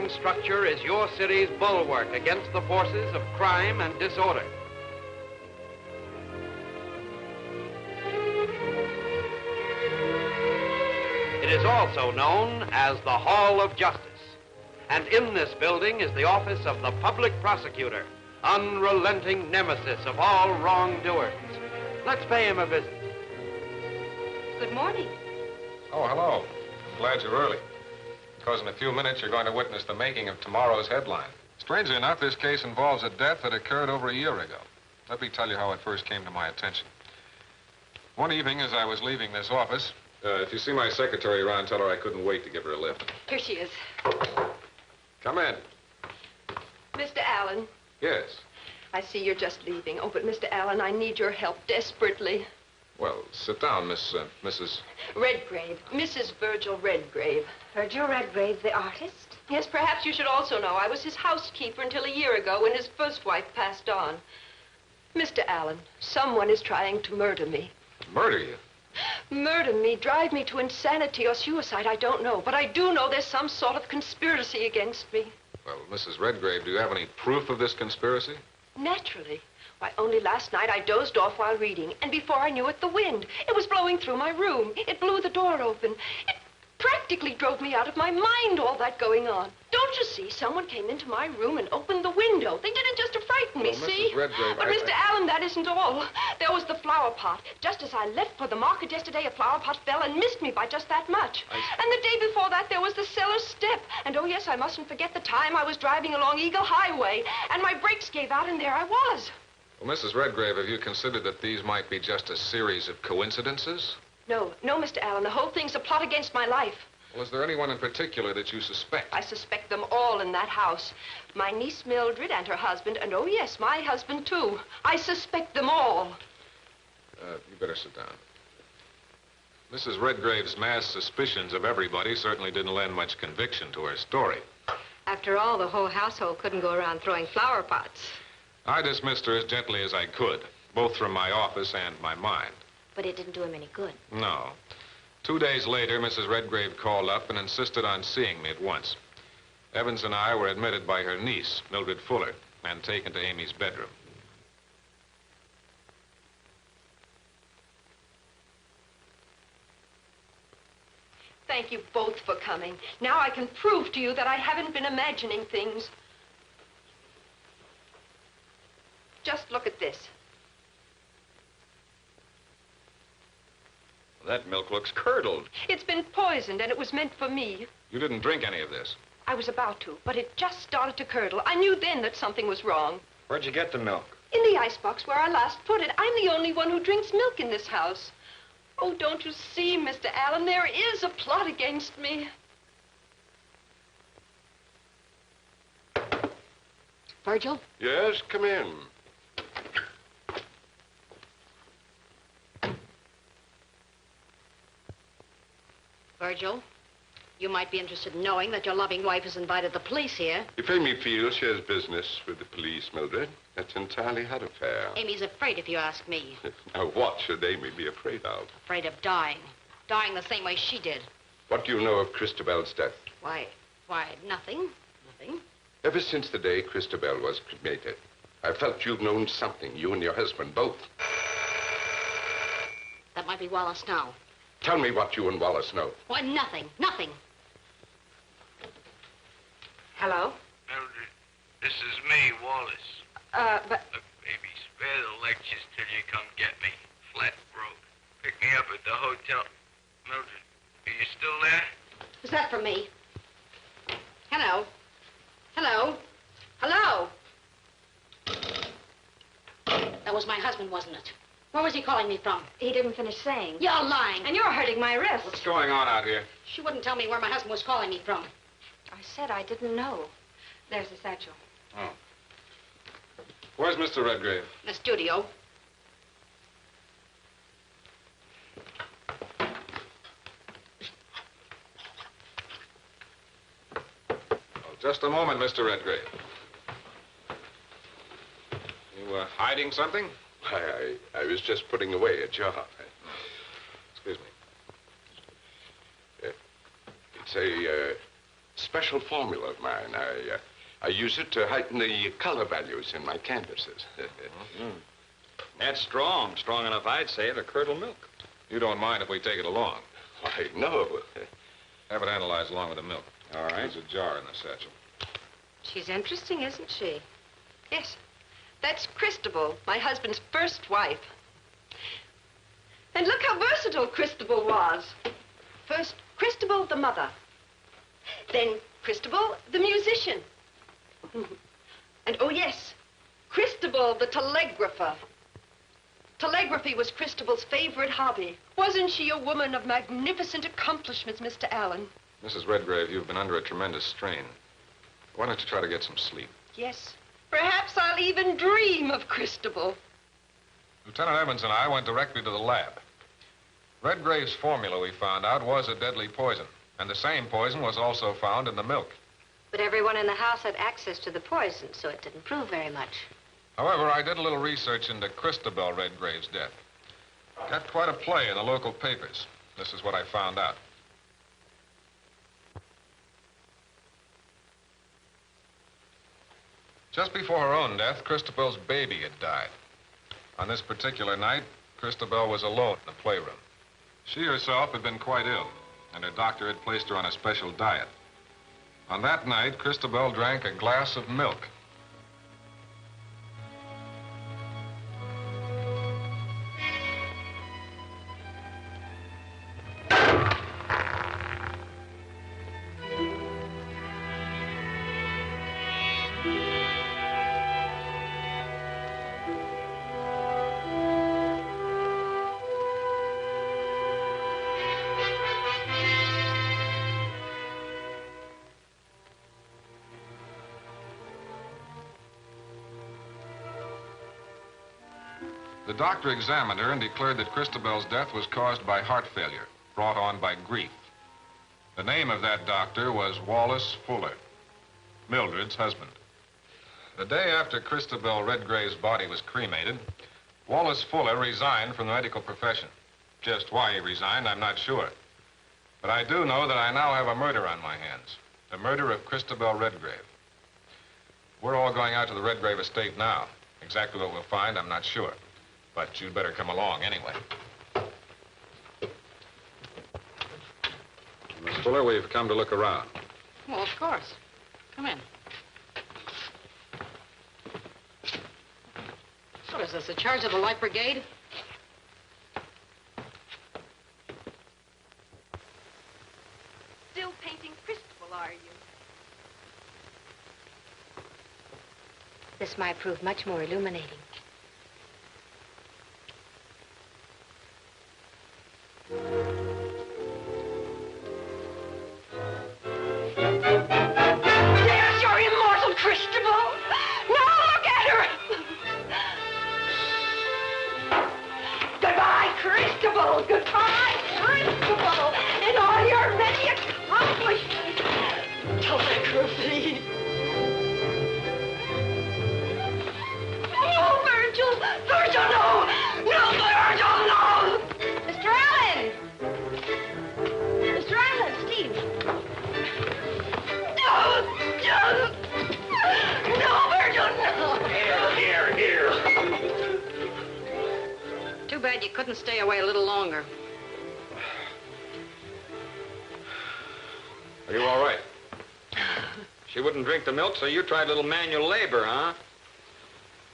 towering structure is your city's bulwark against the forces of crime and disorder. It is also known as the Hall of Justice. And in this building is the office of the Public Prosecutor, unrelenting nemesis of all wrongdoers. Let's pay him a visit. Good morning. Oh, hello. I'm glad you're early. Because in a few minutes, you're going to witness the making of tomorrow's headline. Strangely enough, this case involves a death that occurred over a year ago. Let me tell you how it first came to my attention. One evening, as I was leaving this office, if you see my secretary around, tell her I couldn't wait to give her a lift. Here she is. Come in. Mr. Allen. Yes. I see you're just leaving. Oh, but Mr. Allen, I need your help desperately. Well, sit down, Mrs. Redgrave. Mrs. Virgil Redgrave. Virgil Redgrave, the artist? Yes, perhaps you should also know I was his housekeeper until a year ago when his first wife passed on. Mr. Allen, someone is trying to murder me. Murder you? Murder me, drive me to insanity or suicide, I don't know. But I do know there's some sort of conspiracy against me. Well, Mrs. Redgrave, do you have any proof of this conspiracy? Naturally. Why, only last night I dozed off while reading, and before I knew it, the wind. It was blowing through my room. It blew the door open. It practically drove me out of my mind, all that going on. Don't you see? Someone came into my room and opened the window. They did it just to frighten me, Well, see? Mrs. Redgrave, but, Mr. Allen, that isn't all. There was the flower pot. Just as I left for the market yesterday, a flower pot fell and missed me by just that much. And the day before that, there was the cellar step. And, oh, yes, I mustn't forget the time I was driving along Eagle Highway, and my brakes gave out, and there I was. Well, Mrs. Redgrave, have you considered that these might be just a series of coincidences? No, Mr. Allen, the whole thing's a plot against my life. Well, is there anyone in particular that you suspect? I suspect them all in that house. My niece Mildred and her husband, and oh yes, my husband too. I suspect them all. You better sit down. Mrs. Redgrave's mass suspicions of everybody certainly didn't lend much conviction to her story. After all, the whole household couldn't go around throwing flower pots. I dismissed her as gently as I could, both from my office and my mind. But it didn't do him any good. No. 2 days later, Mrs. Redgrave called up and insisted on seeing me at once. Evans and I were admitted by her niece, Mildred Fuller, and taken to Amy's bedroom. Thank you both for coming. Now I can prove to you that I haven't been imagining things. Just look at this. That milk looks curdled. It's been poisoned, and it was meant for me. You didn't drink any of this. I was about to, but it just started to curdle. I knew then that something was wrong. Where'd you get the milk? In the icebox where I last put it. I'm the only one who drinks milk in this house. Oh, don't you see, Mr. Allen, there is a plot against me. Virgil? Yes, come in. Virgil, you might be interested in knowing that your loving wife has invited the police here. If Amy feels she has business with the police, Mildred, that's entirely her affair. Amy's afraid, if you ask me. Now, what should Amy be afraid of? Afraid of dying. Dying the same way she did. What do you know of Christabel's death? Why, nothing. Nothing. Ever since the day Christabel was cremated, I felt you've known something, you and your husband both. That might be Wallace now. Tell me what you and Wallace know. Why, nothing. Hello? Mildred, this is me, Wallace. But... Look, baby, spare the lectures till you come get me. Flat broke. Pick me up at the hotel. Mildred, are you still there? Is that for me? Hello? Hello? Hello? That was my husband, wasn't it? Where was he calling me from? He didn't finish saying. You're lying. And you're hurting my wrist. What's going on out here? She wouldn't tell me where my husband was calling me from. I said I didn't know. There's the satchel. Oh. Where's Mr. Redgrave? In the studio. Oh, just a moment, Mr. Redgrave. You hiding something? I was just putting away a jar. Excuse me. It's a Special formula of mine. I use it to heighten the color values in my canvases. That's strong. Strong enough, I'd say, to curdle milk. You don't mind if we take it along? Why, no. Have it analyzed along with the milk. All right. There's a jar in the satchel. She's interesting, isn't she? Yes. That's Christabel, my husband's first wife. And look how versatile Christabel was. First, Christabel the mother. Then Christabel the musician. And oh yes, Christabel the telegrapher. Telegraphy was Christabel's favorite hobby. Wasn't she a woman of magnificent accomplishments, Mr. Allen? Mrs. Redgrave, you've been under a tremendous strain. Why don't you try to get some sleep? Yes. Perhaps I'll even dream of Christabel. Lieutenant Evans and I went directly to the lab. Redgrave's formula, we found out, was a deadly poison. And the same poison was also found in the milk. But everyone in the house had access to the poison, so it didn't prove very much. However, I did a little research into Christabel Redgrave's death. Got quite a play in the local papers. This is what I found out. Just before her own death, Christabel's baby had died. On this particular night, Christabel was alone in the playroom. She herself had been quite ill, and her doctor had placed her on a special diet. On that night, Christabel drank a glass of milk. The doctor examined her and declared that Christabel's death was caused by heart failure, brought on by grief. The name of that doctor was Wallace Fuller, Mildred's husband. The day after Christabel Redgrave's body was cremated, Wallace Fuller resigned from the medical profession. Just why he resigned, I'm not sure. But I do know that I now have a murder on my hands, the murder of Christabel Redgrave. We're all going out to the Redgrave estate now. Exactly what we'll find, I'm not sure. But you'd better come along anyway. Miss Fuller, we've come to look around. Well, of course. Come in. What is this, a charge of the Light Brigade? Still painting Christabel, are you? This might prove much more illuminating. There's your immortal Christabel. Now look at her. Goodbye, Christabel. Goodbye, Christabel. In all your many accomplishments. Telegraphy. No, Virgil. Virgil, no. No, Virgil, no. Mr. Allen! Mr. Allen, Steve. No, Virgil, no. Here. Too bad you couldn't stay away a little longer. Are you all right? She wouldn't drink the milk, so you tried a little manual labor, huh?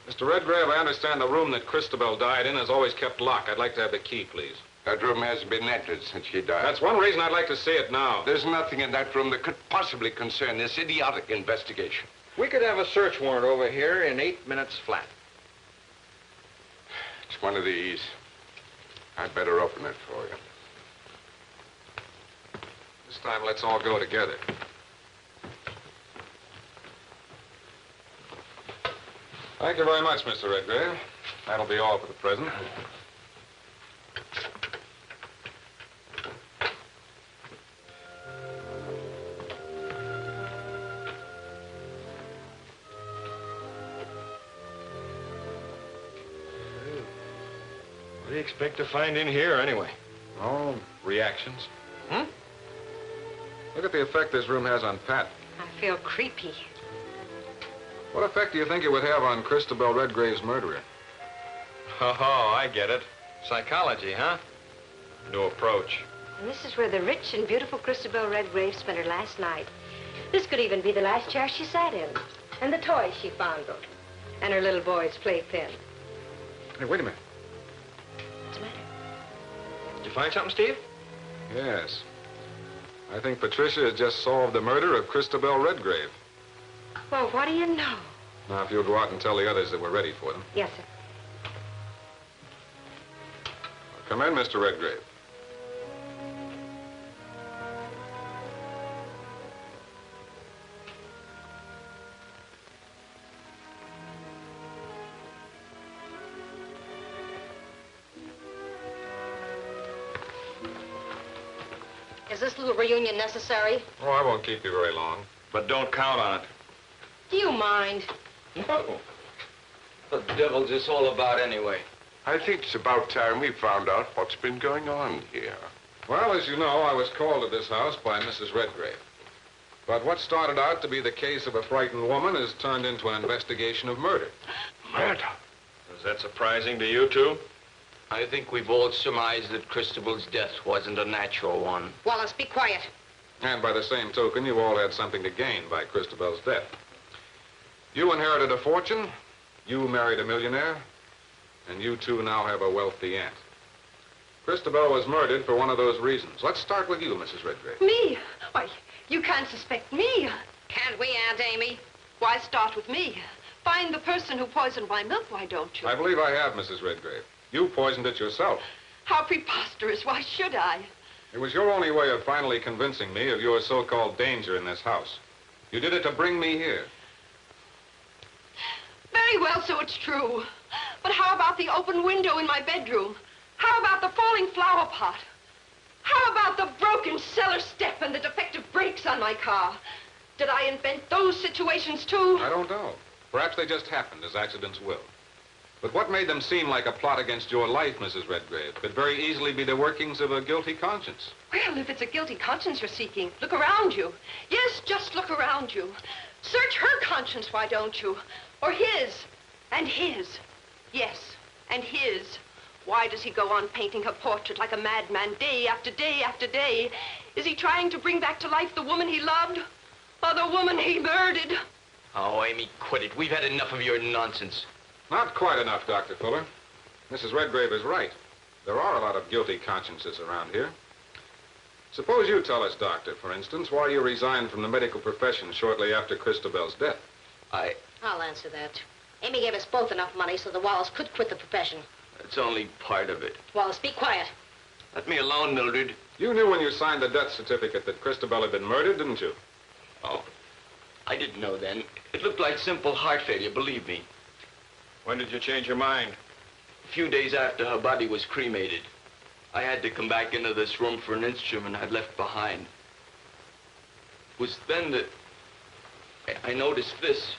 Mr. Redgrave, I understand the room that Christabel died in is always kept locked. I'd like to have the key, please. That room hasn't been entered since she died. That's one reason I'd like to see it now. There's nothing in that room that could possibly concern this idiotic investigation. We could have a search warrant over here in 8 minutes flat. It's one of these. I'd better open it for you. This time, let's all go together. Thank you very much, Mr. Redgrave. That'll be all for the present. What do you expect to find in here, anyway? Oh, reactions. Look at the effect this room has on Pat. I feel creepy. What effect do you think it would have on Christabel Redgrave's murderer? Oh, I get it. Psychology, huh? New approach. And this is where the rich and beautiful Christabel Redgrave spent her last night. This could even be the last chair she sat in. And the toys she fondled. And her little boy's playpen. Hey, wait a minute. What's the matter? Did you find something, Steve? Yes. I think Patricia has just solved the murder of Christabel Redgrave. Well, what do you know? Now, if you'll go out and tell the others that we're ready for them. Yes, sir. Come in, Mr. Redgrave. Is this little reunion necessary? Oh, I won't keep you very long. But don't count on it. Do you mind? No. What the devil's this all about anyway? I think it's about time we found out what's been going on here. Well, as you know, I was called to this house by Mrs. Redgrave. But what started out to be the case of a frightened woman has turned into an investigation of murder. Murder? Is that surprising to you two? I think we've all surmised that Christabel's death wasn't a natural one. Wallace, be quiet. And by the same token, you all had something to gain by Christabel's death. You inherited a fortune, you married a millionaire, and you two now have a wealthy aunt. Christabel was murdered for one of those reasons. Let's start with you, Mrs. Redgrave. Me? Why, you can't suspect me. Can't we, Aunt Amy? Why start with me? Find the person who poisoned my milk, why don't you? I believe I have, Mrs. Redgrave. You poisoned it yourself. How preposterous. Why should I? It was your only way of finally convincing me of your so-called danger in this house. You did it to bring me here. Very well, so it's true. But how about the open window in my bedroom? How about the falling flower pot? How about the broken cellar step and the defective brakes on my car? Did I invent those situations, too? I don't know. Perhaps they just happened, as accidents will. But what made them seem like a plot against your life, Mrs. Redgrave, could very easily be the workings of a guilty conscience. Well, if it's a guilty conscience you're seeking, look around you. Yes, just look around you. Search her conscience, why don't you? Or his. And his. Yes, and his. Why does he go on painting her portrait like a madman day after day after day? Is he trying to bring back to life the woman he loved? Or the woman he murdered? Oh, Amy, quit it. We've had enough of your nonsense. Not quite enough, Dr. Fuller. Mrs. Redgrave is right. There are a lot of guilty consciences around here. Suppose you tell us, Doctor, for instance, why you resigned from the medical profession shortly after Christabel's death. I'll answer that. Amy gave us both enough money so that Wallace could quit the profession. It's only part of it. Wallace, be quiet. Let me alone, Mildred. You knew when you signed the death certificate that Christabel had been murdered, didn't you? Oh, I didn't know then. It looked like simple heart failure, believe me. When did you change your mind? A few days after her body was cremated, I had to come back into this room for an instrument I'd left behind. It was then that I noticed this.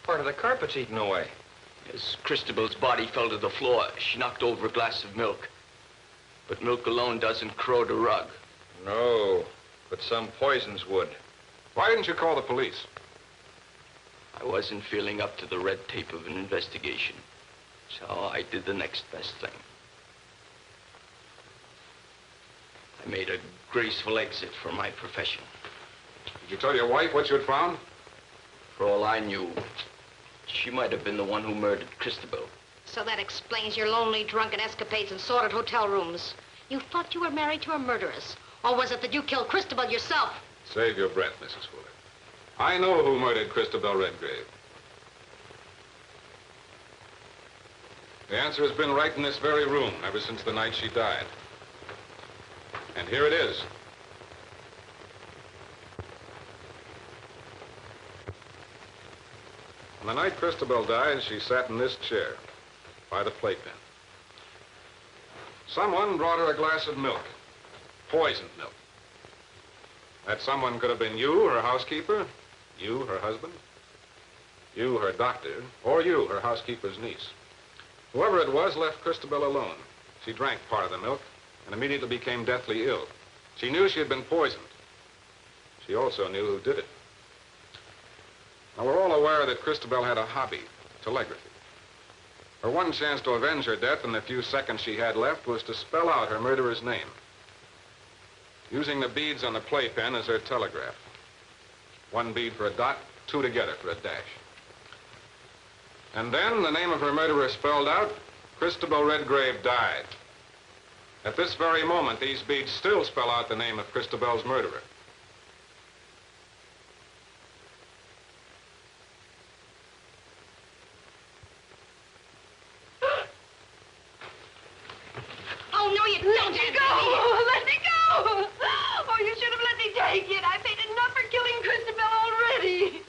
Part of the carpet's eaten away. As Christabel's body fell to the floor, she knocked over a glass of milk. But milk alone doesn't corrode a rug. No, but some poisons would. Why didn't you call the police? I wasn't feeling up to the red tape of an investigation. So I did the next best thing. I made a graceful exit from my profession. Did you tell your wife what you had found? For all I knew, she might have been the one who murdered Christabel. So that explains your lonely, drunken escapades in sordid hotel rooms. You thought you were married to a murderess. Or was it that you killed Christabel yourself? Save your breath, Mrs. Fuller. I know who murdered Christabel Redgrave. The answer has been right in this very room ever since the night she died. And here it is. On the night Christabel died, she sat in this chair by the playpen. Someone brought her a glass of milk, poisoned milk. That someone could have been you, her housekeeper, you, her husband, you, her doctor, or you, her housekeeper's niece. Whoever it was left Christabel alone. She drank part of the milk and immediately became deathly ill. She knew she had been poisoned. She also knew who did it. Now, we're all aware that Christabel had a hobby, telegraphy. Her one chance to avenge her death in the few seconds she had left was to spell out her murderer's name, using the beads on the playpen as her telegraph. One bead for a dot, two together for a dash. And then, the name of her murderer spelled out, Christabel Redgrave died. At this very moment, these beads still spell out the name of Christabel's murderer. Oh, no, you don't. Let me go! Let me go! Oh, you should have let me take it. I paid enough for killing Christabel already.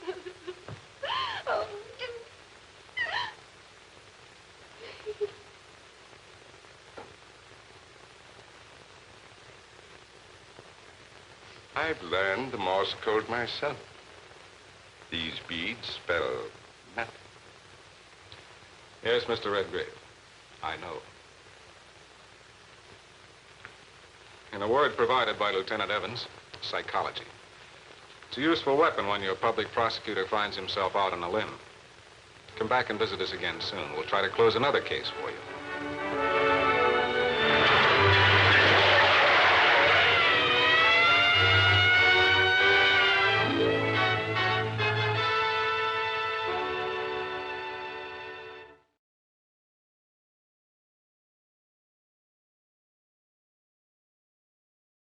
Oh, I've learned the Morse code myself. These beads spell nothing. Yes, Mr. Redgrave. I know. In a word provided by Lieutenant Evans, psychology. It's a useful weapon when your public prosecutor finds himself out on a limb. Come back and visit us again soon. We'll try to close another case for you.